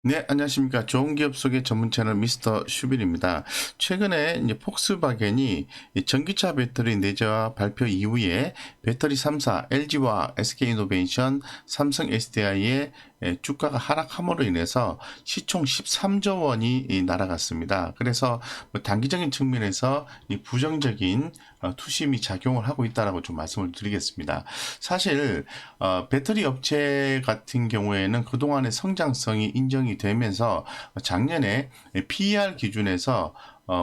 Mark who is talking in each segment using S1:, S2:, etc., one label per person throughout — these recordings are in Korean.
S1: 네, 안녕하십니까. 좋은 기업 속의 전문 채널 미스터 슈빌입니다. 최근에 이제 폭스바겐이 이 전기차 배터리 내재화 발표 이후에 배터리 3사, LG와 SK이노베이션, 삼성 SDI의 주가가 하락함으로 인해서 시총 13조 원이 날아갔습니다. 그래서 뭐 단기적인 측면에서 이 부정적인 투심이 작용을 하고 있다라고 좀 말씀을 드리겠습니다. 사실 배터리 업체 같은 경우에는 그동안의 성장성이 인정이 되면서 작년에 PER 기준에서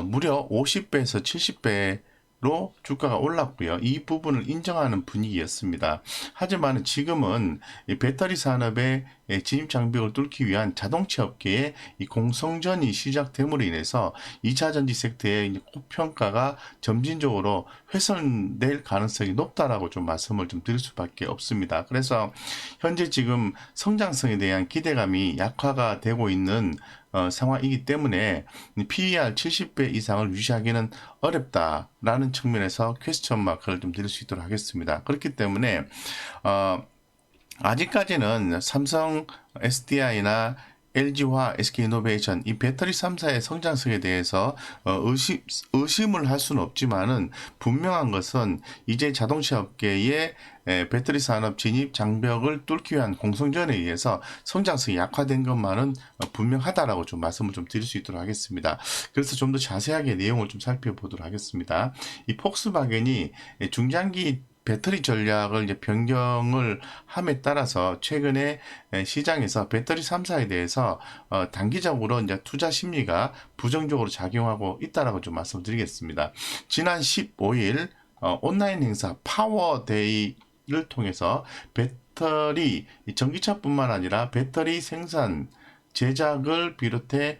S1: 무려 50배에서 70배로 주가가 올랐고요. 이 부분을 인정하는 분위기였습니다. 하지만 지금은 이 배터리 산업의 진입 장벽을 뚫기 위한 자동차 업계의 이 공성전이 시작됨으로 인해서 2차 전지 섹터의 고평가가 점진적으로 훼손될 가능성이 높다라고 좀 말씀을 좀 드릴 수밖에 없습니다. 그래서 현재 지금 성장성에 대한 기대감이 약화가 되고 있는 상황이기 때문에 PER 70배 이상을 유지하기는 어렵다라는 측면에서 퀘스천 마크를 좀 드릴 수 있도록 하겠습니다. 그렇기 때문에 어, 아직까지는 삼성 SDI나 LG와 SK이노베이션 이 배터리 3사의 성장성에 대해서 의심을 할 수는 없지만은 분명한 것은 이제 자동차 업계의 배터리 산업 진입 장벽을 뚫기 위한 공성전에 의해서 성장성이 약화된 것만은 분명하다라고 좀 말씀을 좀 드릴 수 있도록 하겠습니다. 그래서 좀 더 자세하게 내용을 좀 살펴보도록 하겠습니다. 이 폭스바겐이 중장기 배터리 전략을 이제 변경을 함에 따라서 최근에 시장에서 배터리 3사에 대해서 단기적으로 이제 투자 심리가 부정적으로 작용하고 있다라고 좀 말씀드리겠습니다. 지난 15일 온라인 행사 파워데이를 통해서 배터리 전기차뿐만 아니라 배터리 생산 제작을 비롯해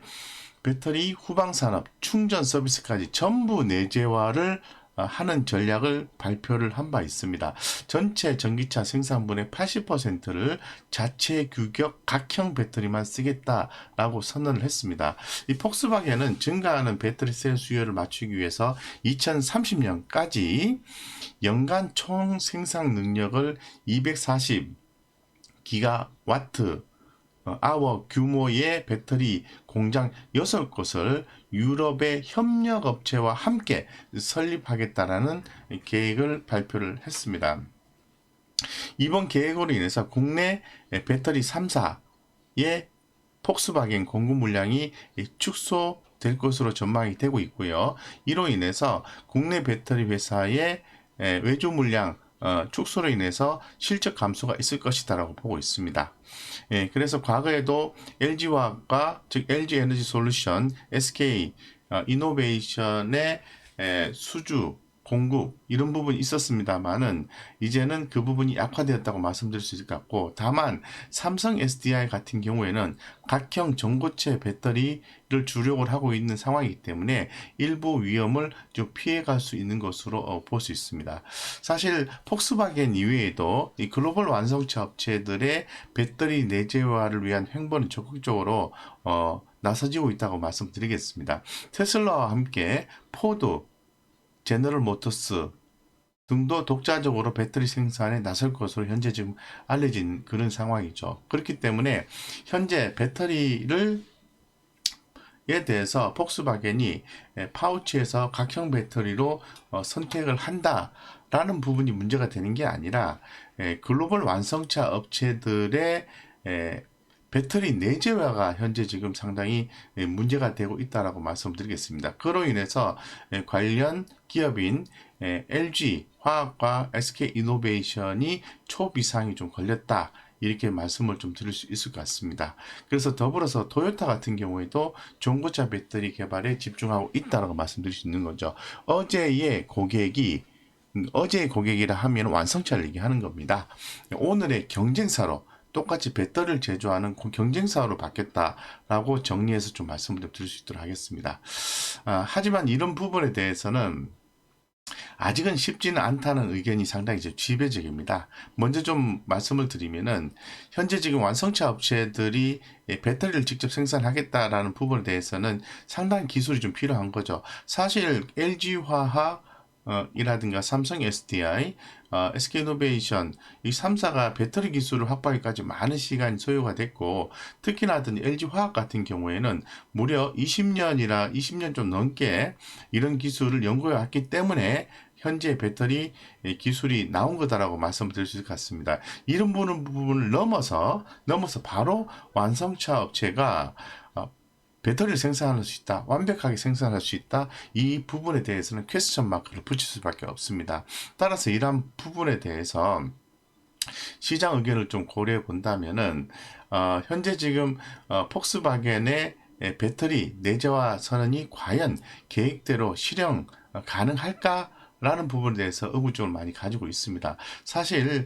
S1: 배터리 후방 산업, 충전 서비스까지 전부 내재화를 하는 전략을 발표를 한 바 있습니다. 전체 전기차 생산분의 80%를 자체 규격 각형 배터리만 쓰겠다라고 선언을 했습니다. 이 폭스바겐은 증가하는 배터리 셀 수요를 맞추기 위해서 2030년까지 연간 총 생산 능력을 240 기가와트 아워 규모의 배터리 공장 6곳을 유럽의 협력업체와 함께 설립하겠다라는 계획을 발표를 했습니다. 이번 계획으로 인해서 국내 배터리 3사의 폭스바겐 공급 물량이 축소될 것으로 전망이 되고 있고요. 이로 인해서 국내 배터리 회사의 외주 물량 축소로 인해서 실적 감소가 있을 것이다라고 보고 있습니다. 그래서 과거에도 LG화학과 즉 LG 에너지 솔루션, SK 이노베이션의 수주 공급 이런 부분이 있었습니다만은 이제는 그 부분이 약화되었다고 말씀드릴 수 있을 것 같고, 다만 삼성 SDI 같은 경우에는 각형 전고체 배터리를 주력을 하고 있는 상황이기 때문에 일부 위험을 좀 피해갈 수 있는 것으로 볼 수 있습니다. 사실 폭스바겐 이외에도 이 글로벌 완성차 업체들의 배터리 내재화를 위한 횡보는 적극적으로 나서지고 있다고 말씀드리겠습니다. 테슬라와 함께 포드, 제너럴 모터스 등도 독자적으로 배터리 생산에 나설 것으로 현재 지금 알려진 그런 상황이죠. 그렇기 때문에 현재 배터리를 에 대해서 폭스바겐이 파우치에서 각형 배터리로 선택을 한다라는 부분이 문제가 되는 게 아니라 글로벌 완성차 업체들의 배터리 내재화가 현재 지금 상당히 문제가 되고 있다라고 말씀드리겠습니다. 그로 인해서 관련 기업인 LG 화학과 SK 이노베이션이 초비상이 좀 걸렸다. 이렇게 말씀을 좀 드릴 수 있을 것 같습니다. 그래서 더불어서 토요타 같은 경우에도 중고차 배터리 개발에 집중하고 있다라고 말씀드릴 수 있는 거죠. 어제의 고객이라 하면 완성차를 얘기하는 겁니다. 오늘의 경쟁사로 똑같이 배터리를 제조하는 경쟁사로 바뀌었다라고 정리해서 좀 말씀을 드릴 수 있도록 하겠습니다. 하지만 이런 부분에 대해서는 아직은 쉽지는 않다는 의견이 상당히 지배적입니다. 먼저 좀 말씀을 드리면은 현재 지금 완성차 업체들이 배터리를 직접 생산하겠다라는 부분에 대해서는 상당히 기술이 좀 필요한 거죠. 사실 LG화학 이라든가 삼성 SDI, SK이노베이션 이 3사가 배터리 기술을 확보하기까지 많은 시간이 소요가 됐고 특히나 LG화학 같은 경우에는 무려 20년 좀 넘게 이런 기술을 연구해 왔기 때문에 현재 배터리 기술이 나온 거다라고 말씀드릴 수 있을 것 같습니다. 이런 부분을 넘어서 바로 완성차 업체가 배터리를 생산할 수 있다, 완벽하게 생산할 수 있다, 이 부분에 대해서는 퀘스천 마크를 붙일 수밖에 없습니다. 따라서 이러한 부분에 대해서 시장 의견을 좀 고려해 본다면은 현재 지금 폭스바겐의 배터리 내재화 선언이 과연 계획대로 실현 가능할까? 라는 부분에 대해서 의구심을 많이 가지고 있습니다. 사실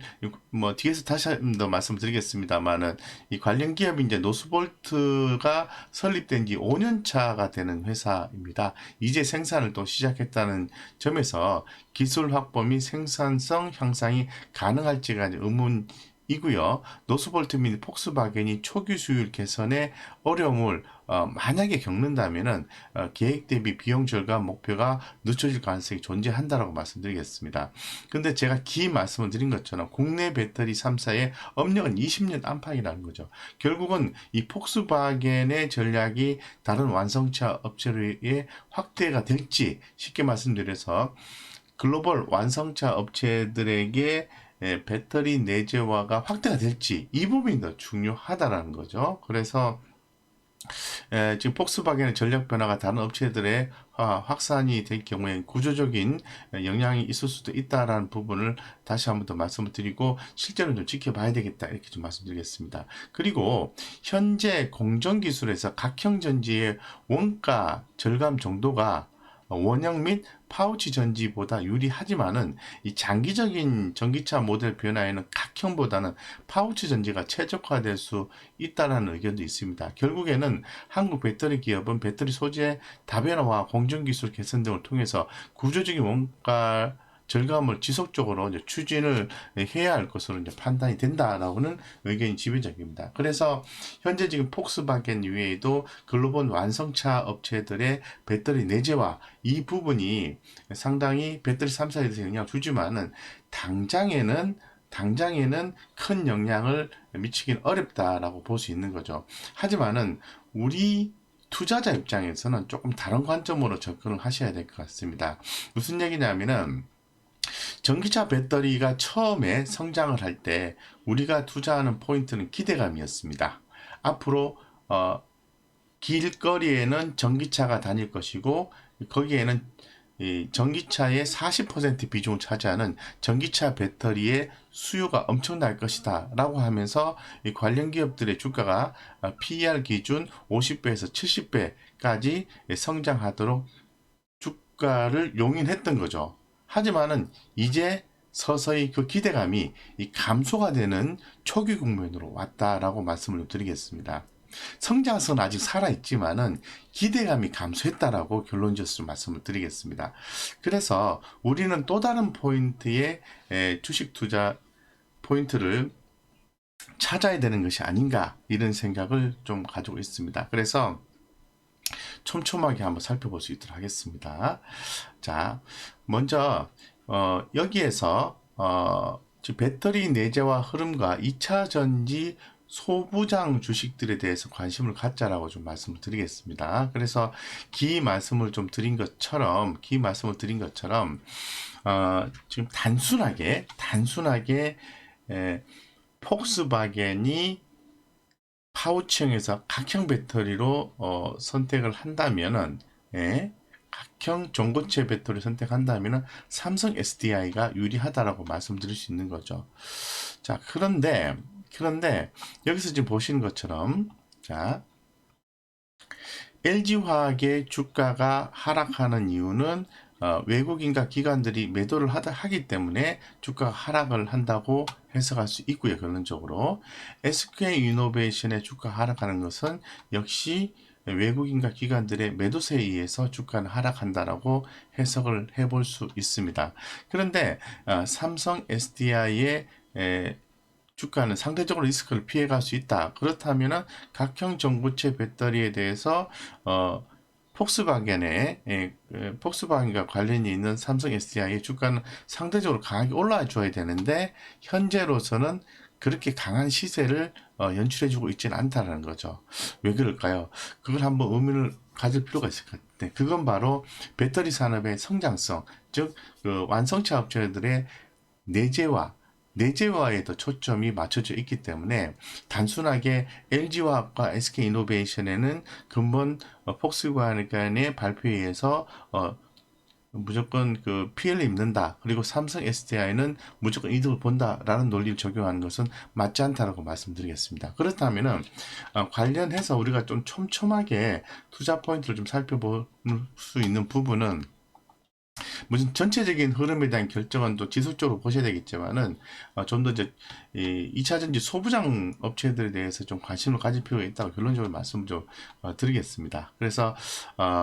S1: 뭐 뒤에서 다시 한 번 더 말씀드리겠습니다만은 이 관련 기업이 이제 노스볼트가 설립된 지 5년 차가 되는 회사입니다. 이제 생산을 또 시작했다는 점에서 기술 확보 및 생산성 향상이 가능할지가 의문이고요. 노스볼트 및 폭스바겐이 초기 수율 개선에 어려움을 만약에 겪는다면은 계획 대비 비용 절감 목표가 늦춰질 가능성이 존재한다라고 말씀드리겠습니다. 근데 제가 말씀을 드린 것처럼 국내 배터리 3사의 업력은 20년 안팎이라는 거죠. 결국은 이 폭스바겐의 전략이 다른 완성차 업체의 확대가 될지 쉽게 말씀드려서 글로벌 완성차 업체들에게 배터리 내재화가 확대가 될지 이 부분이 더 중요하다라는 거죠. 그래서 지금 폭스바겐의 전략 변화가 다른 업체들의 확산이 될 경우에 구조적인 영향이 있을 수도 있다라는 부분을 다시 한번 더 말씀을 드리고 실제로 좀 지켜봐야 되겠다 이렇게 좀 말씀드리겠습니다. 그리고 현재 공정 기술에서 각형 전지의 원가 절감 정도가 원형 및 파우치 전지보다 유리하지만은 이 장기적인 전기차 모델 변화에는 각형보다는 파우치 전지가 최적화될 수 있다는 의견도 있습니다. 결국에는 한국 배터리 기업은 배터리 소재 다변화와 공정 기술 개선 등을 통해서 구조적인 원가 절감을 지속적으로 이제 추진을 해야 할 것으로 이제 판단이 된다라고는 의견이 지배적입니다. 그래서 현재 지금 폭스바겐 이외에도 글로벌 완성차 업체들의 배터리 내재화 이 부분이 상당히 배터리 3사에 대해서 영향을 주지만은 당장에는 큰 영향을 미치긴 어렵다라고 볼 수 있는 거죠. 하지만은 우리 투자자 입장에서는 조금 다른 관점으로 접근을 하셔야 될 것 같습니다. 무슨 얘기냐면은 전기차 배터리가 처음에 성장을 할 때 우리가 투자하는 포인트는 기대감이었습니다. 앞으로 길거리에는 전기차가 다닐 것이고 거기에는 이 전기차의 40% 비중을 차지하는 전기차 배터리의 수요가 엄청날 것이다 라고 하면서 이 관련 기업들의 주가가 PER 기준 50배에서 70배까지 성장하도록 주가를 용인했던 거죠. 하지만은 이제 서서히 그 기대감이 이 감소가 되는 초기 국면으로 왔다라고 말씀을 드리겠습니다. 성장성은 아직 살아있지만은 기대감이 감소했다라고 결론적으로 말씀을 드리겠습니다. 그래서 우리는 또 다른 포인트의 주식 투자 포인트를 찾아야 되는 것이 아닌가 이런 생각을 좀 가지고 있습니다. 그래서 촘촘하게 한번 살펴볼 수 있도록 하겠습니다. 자, 먼저 여기에서 배터리 내재화 흐름과 2차 전지 소부장 주식들에 대해서 관심을 갖자라고 좀 말씀을 드리겠습니다. 그래서 말씀을 드린 것처럼 지금 단순하게 폭스바겐이 파우치형에서 각형 배터리로 선택을 한다면은 각형 전고체 배터리 선택한다면은 삼성 SDI가 유리하다라고 말씀드릴 수 있는 거죠. 자, 그런데 여기서 지금 보시는 것처럼 자, LG화학의 주가가 하락하는 이유는 외국인과 기관들이 매도를 하기 때문에 주가가 하락을 한다고 해석할 수 있고요. 결론적으로 SK이노베이션의 주가 하락하는 것은 역시 외국인과 기관들의 매도세에 의해서 주가는 하락한다라고 해석을 해볼 수 있습니다. 그런데 삼성 SDI의 주가는 상대적으로 리스크를 피해갈 수 있다. 그렇다면은 각형 전고체 배터리에 대해서 폭스바겐의 폭스바겐과 관련이 있는 삼성 SDI의 주가는 상대적으로 강하게 올라와 줘야 되는데 현재로서는 그렇게 강한 시세를 연출해주고 있지는 않다는 거죠. 왜 그럴까요? 그걸 한번 의미를 가질 필요가 있을 것 같아요. 그건 바로 배터리 산업의 성장성, 즉 그 완성차 업체들의 내재화에 더 초점이 맞춰져 있기 때문에 단순하게 LG화학과 SK이노베이션에는 근본 폭스바겐의 발표에 의해서 무조건 그 피해를 입는다. 그리고 삼성 SDI는 무조건 이득을 본다라는 논리를 적용하는 것은 맞지 않다라고 말씀드리겠습니다. 그렇다면은 관련해서 우리가 좀 촘촘하게 투자 포인트를 좀 살펴볼 수 있는 부분은 무슨 전체적인 흐름에 대한 결정은 또 지속적으로 보셔야 되겠지만은 좀 더 이제 이 2차전지 소부장 업체들에 대해서 좀 관심을 가질 필요가 있다고 결론적으로 말씀을 좀 드리겠습니다. 그래서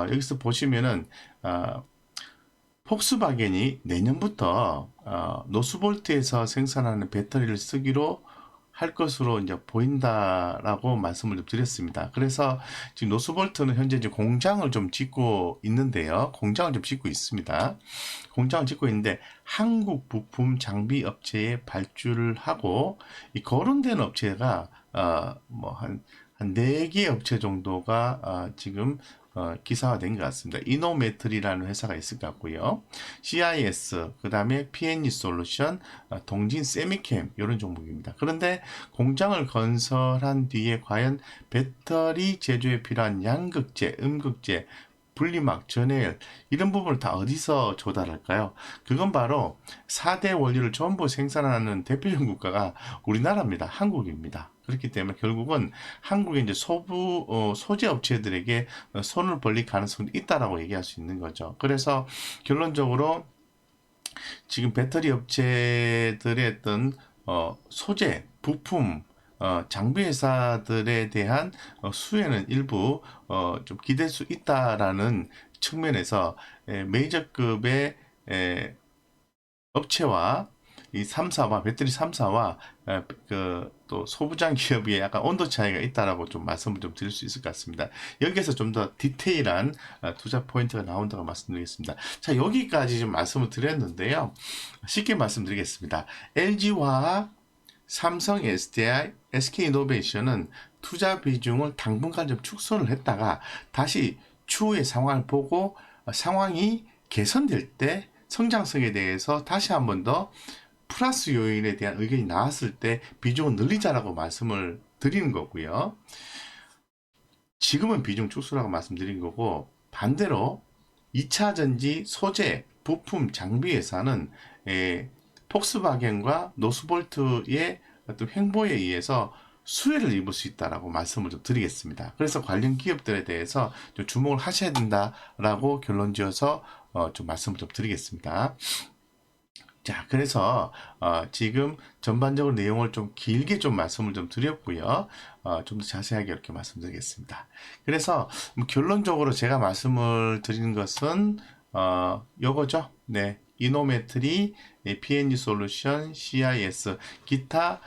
S1: 여기서 보시면은 폭스바겐이 내년부터 노스볼트에서 생산하는 배터리를 쓰기로 할 것으로 이제 보인다라고 말씀을 좀 드렸습니다. 그래서 지금 노스볼트는 현재 이제 공장을 좀 짓고 있는데요. 공장을 좀 짓고 있습니다. 공장을 짓고 있는데 한국 부품 장비 업체에 발주를 하고 이 거론된 업체가 한 4개 업체 정도가 지금 기사화된 것 같습니다. 이노메트리라는 회사가 있을 것 같고요. CIS, 그 다음에 PNE 솔루션, 동진 세미캠 이런 종목입니다. 그런데 공장을 건설한 뒤에 과연 배터리 제조에 필요한 양극재, 음극재, 분리막, 전해열 이런 부분을 다 어디서 조달할까요? 그건 바로 4대 원료를 전부 생산하는 대표적 국가가 우리나라입니다. 한국입니다. 그렇기 때문에 결국은 한국의 이제 소재 업체들에게 손을 벌릴 가능성이 있다라고 얘기할 수 있는 거죠. 그래서 결론적으로 지금 배터리 업체들의 어떤 소재, 부품, 장비 회사들에 대한 수혜는 일부 좀 기댈 수 있다라는 측면에서 메이저급의 업체와 이 3사와 배터리 3사와 또 소부장 기업이 약간 온도 차이가 있다라고 좀 말씀을 좀 드릴 수 있을 것 같습니다. 여기에서 좀 더 디테일한 투자 포인트가 나온다고 말씀드리겠습니다. 자, 여기까지 좀 말씀을 드렸는데요. 쉽게 말씀드리겠습니다. LG화학, 삼성 SDI, SK이노베이션은 투자 비중을 당분간 좀 축소를 했다가 다시 추후의 상황을 보고 상황이 개선될 때 성장성에 대해서 다시 한 번 더 플러스 요인에 대한 의견이 나왔을 때 비중을 늘리자라고 말씀을 드리는 거고요. 지금은 비중 축소라고 말씀드린 거고 반대로 2차 전지 소재, 부품, 장비 회사는 폭스바겐과 노스볼트의 어떤 횡보에 의해서 수혜를 입을 수 있다라고 말씀을 좀 드리겠습니다. 그래서 관련 기업들에 대해서 좀 주목을 하셔야 된다라고 결론 지어서 좀 말씀을 좀 드리겠습니다. 자, 그래서 지금 전반적으로 내용을 좀 길게 좀 말씀을 좀 드렸고요. 좀 더 자세하게 이렇게 말씀드리겠습니다. 그래서 결론적으로 제가 말씀을 드리는 것은 요거죠. 네, 이노메트리, PNG 솔루션, CIS, 기타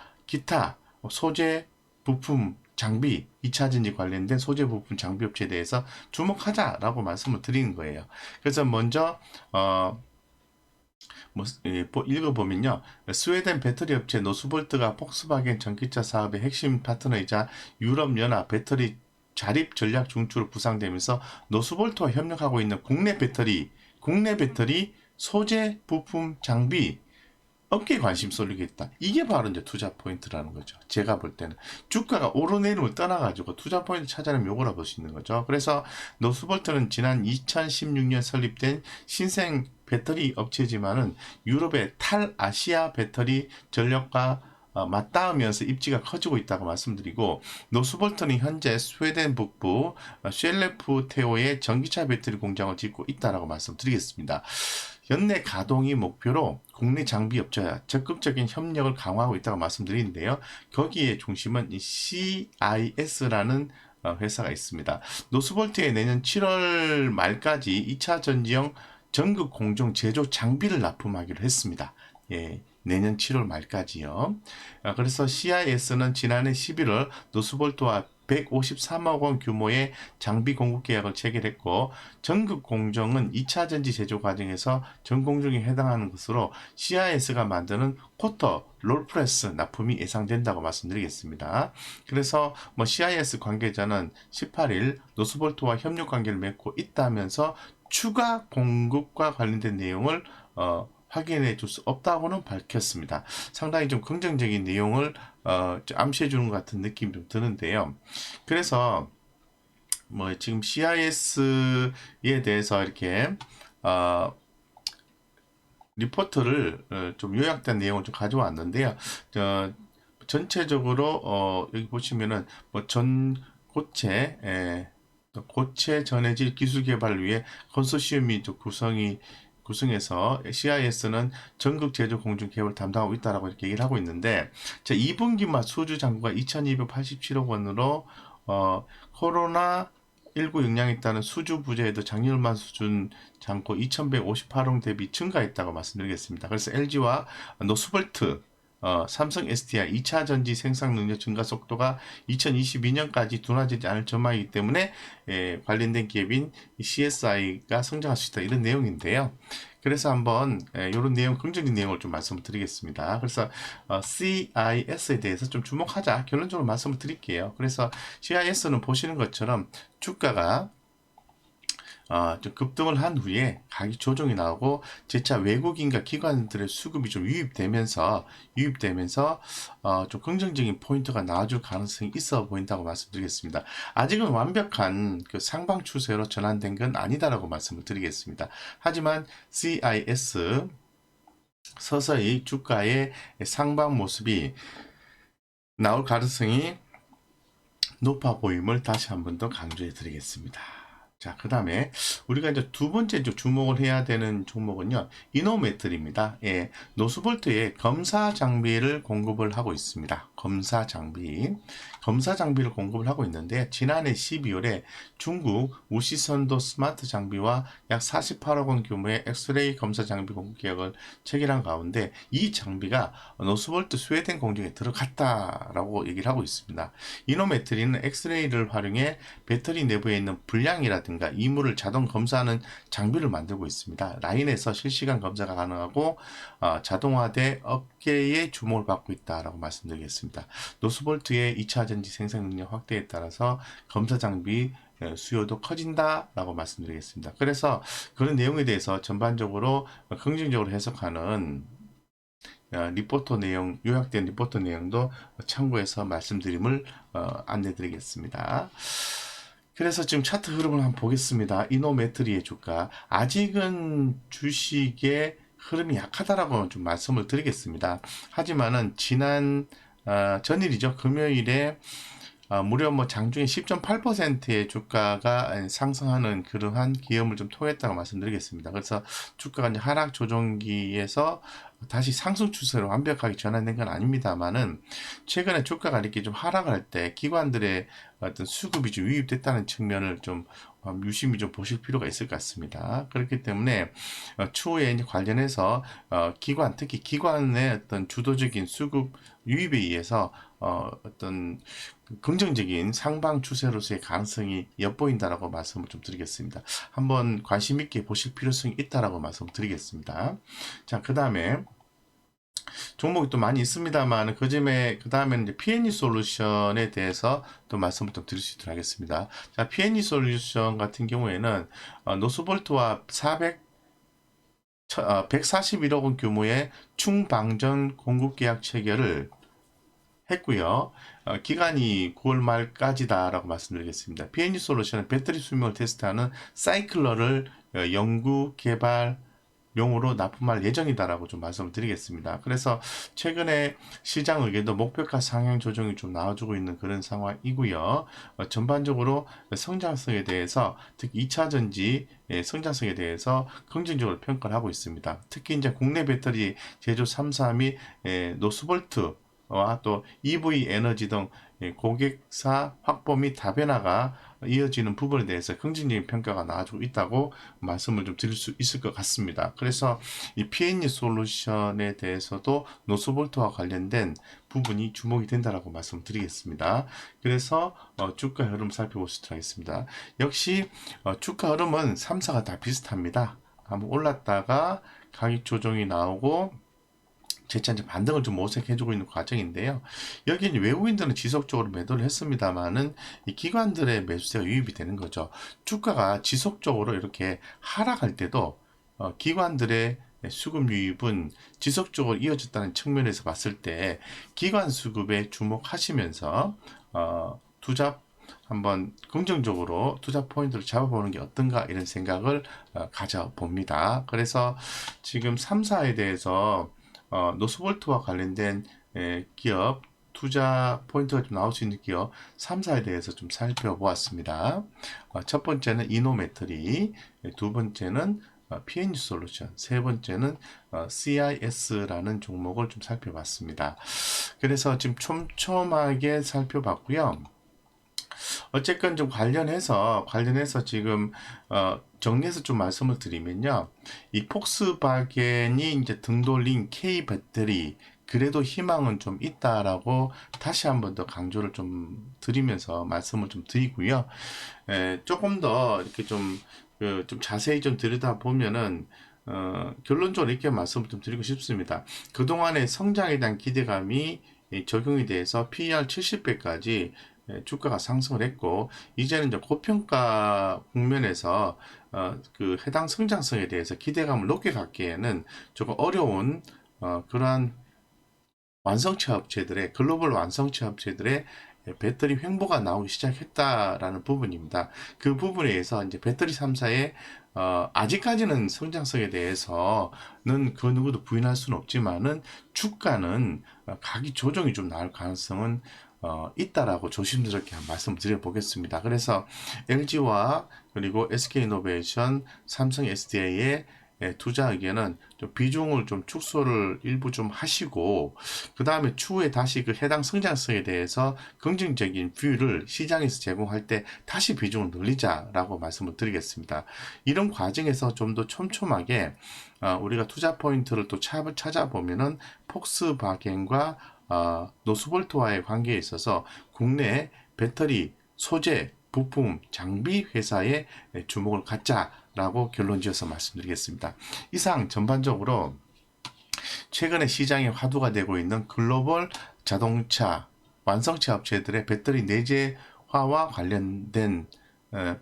S1: 소재, 부품, 장비, 2차전지 관련된 소재, 부품, 장비 업체에 대해서 주목하자라고 말씀을 드리는 거예요. 그래서 먼저 읽어보면요. 스웨덴 배터리 업체 노스볼트가 폭스바겐 전기차 사업의 핵심 파트너이자 유럽연합 배터리 자립 전략 중추로 부상되면서 노스볼트와 협력하고 있는 국내 배터리 소재, 부품, 장비 업계에 관심 쏠리겠다. 이게 바로 이제 투자 포인트라는 거죠. 제가 볼 때는 주가가 오르내림을 떠나가지고 투자 포인트 찾아내면 요거라 볼 수 있는 거죠. 그래서 노스볼트는 지난 2016년 설립된 신생 배터리 업체지만은 유럽의 탈아시아 배터리 전력과 맞닿으면서 입지가 커지고 있다고 말씀드리고 노스볼트는 현재 스웨덴 북부 쉘레프테오에 전기차 배터리 공장을 짓고 있다라고 말씀드리겠습니다. 연내 가동이 목표로 국내 장비 업체와 적극적인 협력을 강화하고 있다고 말씀드리는데요. 거기에 중심은 CIS라는 회사가 있습니다. 노스볼트에 내년 7월 말까지 2차 전지형 전극 공정 제조 장비를 납품하기로 했습니다. 예, 내년 7월 말까지요. 그래서 CIS는 지난해 11월 노스볼트와 153억 원 규모의 장비 공급 계약을 체결했고, 전극 공정은 2차 전지 제조 과정에서 전 공정에 해당하는 것으로 CIS가 만드는 쿼터 롤프레스 납품이 예상된다고 말씀드리겠습니다. 그래서 뭐 CIS 관계자는 18일 노스볼트와 협력 관계를 맺고 있다면서 추가 공급과 관련된 내용을 확인해 줄 수 없다고는 밝혔습니다. 상당히 좀 긍정적인 내용을 암시해 주는 것 같은 느낌이 좀 드는데요. 그래서 뭐 지금 CIS에 대해서 이렇게 리포트를 좀 요약된 내용을 좀 가져왔는데요. 전체적으로 여기 보시면은 뭐 고체 전해질 기술 개발을 위해 컨소시엄이 구성해서 CIS는 전국 제조 공정 개발 담당하고 있다라고 이렇게 얘기를 하고 있는데, 자, 2분기만 수주 잔고가 2,287억 원으로 코로나 19 영향에 따른 수주 부재에도 작년만 수준 잔고 2,158억 대비 증가했다고 말씀드리겠습니다. 그래서 LG와 노스볼트, 삼성 SDI 2차 전지 생산 능력 증가 속도가 2022년까지 둔화되지 않을 전망이기 때문에 관련된 기업인 CSI가 성장할 수 있다, 이런 내용인데요. 그래서 한번 이런 내용, 긍정적인 내용을 좀 말씀을 드리겠습니다. 그래서 CIS에 대해서 좀 주목하자, 결론적으로 말씀을 드릴게요. 그래서 CIS는 보시는 것처럼 주가가 좀 급등을 한 후에 가격 조정이 나오고 재차 외국인과 기관들의 수급이 좀 유입되면서 좀 긍정적인 포인트가 나와줄 가능성이 있어 보인다고 말씀드리겠습니다. 아직은 완벽한 그 상방 추세로 전환된 건 아니다라고 말씀을 드리겠습니다. 하지만 CIS 서서히 주가의 상방 모습이 나올 가능성이 높아 보임을 다시 한 번 더 강조해 드리겠습니다. 자, 그 다음에 우리가 이제 두 번째 주목을 해야 되는 종목은요, 이노메틀입니다. 예, 노스볼트에 검사 장비를 공급을 하고 있습니다. 검사 장비를 공급을 하고 있는데, 지난해 12월에 중국 우시선도 스마트 장비와 약 48억 원 규모의 엑스레이 검사 장비 공급 계약을 체결한 가운데, 이 장비가 노스볼트 스웨덴 공정에 들어갔다라고 얘기를 하고 있습니다. 이노메트리는 엑스레이를 활용해 배터리 내부에 있는 불량이라든가 이물을 자동 검사하는 장비를 만들고 있습니다. 라인에서 실시간 검사가 가능하고 자동화돼 업계의 주목을 받고 있다라고 말씀드리겠습니다. 노스볼트의 2차 전지 생산 능력 확대에 따라서 검사 장비 수요도 커진다라고 말씀드리겠습니다. 그래서 그런 내용에 대해서 전반적으로 긍정적으로 해석하는 요약된 리포트 내용도 참고해서 말씀드림을 안내드리겠습니다. 그래서 지금 차트 흐름을 한번 보겠습니다. 이노메트리의 주가, 아직은 주식의 흐름이 약하다라고 좀 말씀을 드리겠습니다. 하지만은 지난 전일이죠, 금요일에 무려 뭐 장중에 10.8%의 주가가 상승하는 그러한 기염을 좀 토했다고 말씀드리겠습니다. 그래서 주가가 이제 하락 조정기에서 다시 상승 추세로 완벽하게 전환된 건 아닙니다만은, 최근에 주가가 이렇게 좀 하락할 때 기관들의 어떤 수급이 좀 유입됐다는 측면을 좀 유심히 좀 보실 필요가 있을 것 같습니다. 그렇기 때문에 추후에 이제 관련해서 특히 기관의 어떤 주도적인 수급 유입에 의해서 어떤 긍정적인 상방 추세로서의 가능성이 엿보인다라고 말씀을 좀 드리겠습니다. 한번 관심 있게 보실 필요성이 있다라고 말씀을 드리겠습니다. 자, 그 다음에 종목이 또 많이 있습니다만, 그 다음에는 이제 P&E 솔루션에 대해서 또 말씀을 좀 드릴 수 있도록 하겠습니다. 자, P&E 솔루션 같은 경우에는 노스볼트와 141억 원 규모의 충방전 공급 계약 체결을 했고요. 기간이 9월 말까지다라고 말씀드리겠습니다. P&E 솔루션은 배터리 수명을 테스트하는 사이클러를 연구 개발용으로 납품할 예정이다라고 좀 말씀을 드리겠습니다. 그래서 최근에 시장 의견도 목표가 상향 조정이 좀 나와주고 있는 그런 상황이고요. 전반적으로 성장성에 대해서, 특히 2차 전지 성장성에 대해서 긍정적으로 평가를 하고 있습니다. 특히 이제 국내 배터리 제조 3사 및 노스볼트 또 EV 에너지 등 고객사 확보 및 다변화가 이어지는 부분에 대해서 긍정적인 평가가 나와주고 있다고 말씀을 좀 드릴 수 있을 것 같습니다. 그래서 이 P&E 솔루션에 대해서도 노스볼트와 관련된 부분이 주목이 된다라고 말씀드리겠습니다. 그래서 주가 흐름 살펴보시도록 하겠습니다. 역시 주가 흐름은 3사가 다 비슷합니다. 한번 올랐다가 가격 조정이 나오고 재차 이제 반등을 좀 모색해주고 있는 과정인데요. 여기는 외국인들은 지속적으로 매도를 했습니다만은 이 기관들의 매수세가 유입이 되는 거죠. 주가가 지속적으로 이렇게 하락할 때도 기관들의 수급 유입은 지속적으로 이어졌다는 측면에서 봤을 때 기관 수급에 주목하시면서 투자 한번 긍정적으로 투자 포인트를 잡아보는 게 어떤가 이런 생각을 가져봅니다. 그래서 지금 3사에 대해서 노스볼트와 관련된 기업 투자 포인트가 좀 나올 수 있는 기업 3사에 대해서 좀 살펴보았습니다. 첫 번째는 이노메트리, 두 번째는 P&G 솔루션, 세 번째는 CIS라는 종목을 좀 살펴봤습니다. 그래서 지금 촘촘하게 살펴봤고요. 어쨌건 좀 관련해서 지금 정리해서 좀 말씀을 드리면요. 이 폭스바겐이 이제 등 돌린 K 배터리 그래도 희망은 좀 있다라고 다시 한번 더 강조를 좀 드리면서 말씀을 좀 드리고요. 조금 더 이렇게 좀 자세히 좀 들여다 보면은 결론적으로 이렇게 말씀을 좀 드리고 싶습니다. 그동안의 성장에 대한 기대감이 적용이 돼서 PER 70배까지 주가가 상승을 했고 이제는 이제 고평가 국면에서 그 해당 성장성에 대해서 기대감을 높게 갖기에는 조금 어려운 그러한 완성차 업체들의 글로벌 완성차 업체들의 배터리 횡보가 나오기 시작했다라는 부분입니다. 그 부분에 의해서 이제 배터리 3사의 아직까지는 성장성에 대해서는 그 누구도 부인할 수는 없지만은 주가는 가격 조정이 좀 나올 가능성은 있다라고 조심스럽게 말씀드려 보겠습니다. 그래서 LG와 그리고 SK이노베이션, 삼성 SDI의 투자 의견은 좀 비중을 좀 축소를 일부 좀 하시고 그 다음에 추후에 다시 그 해당 성장성에 대해서 긍정적인 뷰를 시장에서 제공할 때 다시 비중을 늘리자라고 말씀을 드리겠습니다. 이런 과정에서 좀 더 촘촘하게 우리가 투자 포인트를 또 찾아보면은 폭스바겐과 노스볼트와의 관계에 있어서 국내 배터리 소재 부품 장비 회사에 주목을 갖자라고 결론 지어서 말씀드리겠습니다. 이상 전반적으로 최근에 시장에 화두가 되고 있는 글로벌 자동차 완성차 업체들의 배터리 내재화와 관련된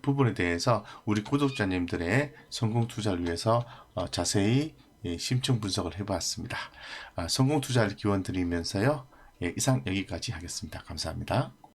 S1: 부분에 대해서 우리 구독자님들의 성공 투자를 위해서 자세히 심층 분석을 해봤습니다. 성공 투자를 기원 드리면서요. 이상 여기까지 하겠습니다. 감사합니다.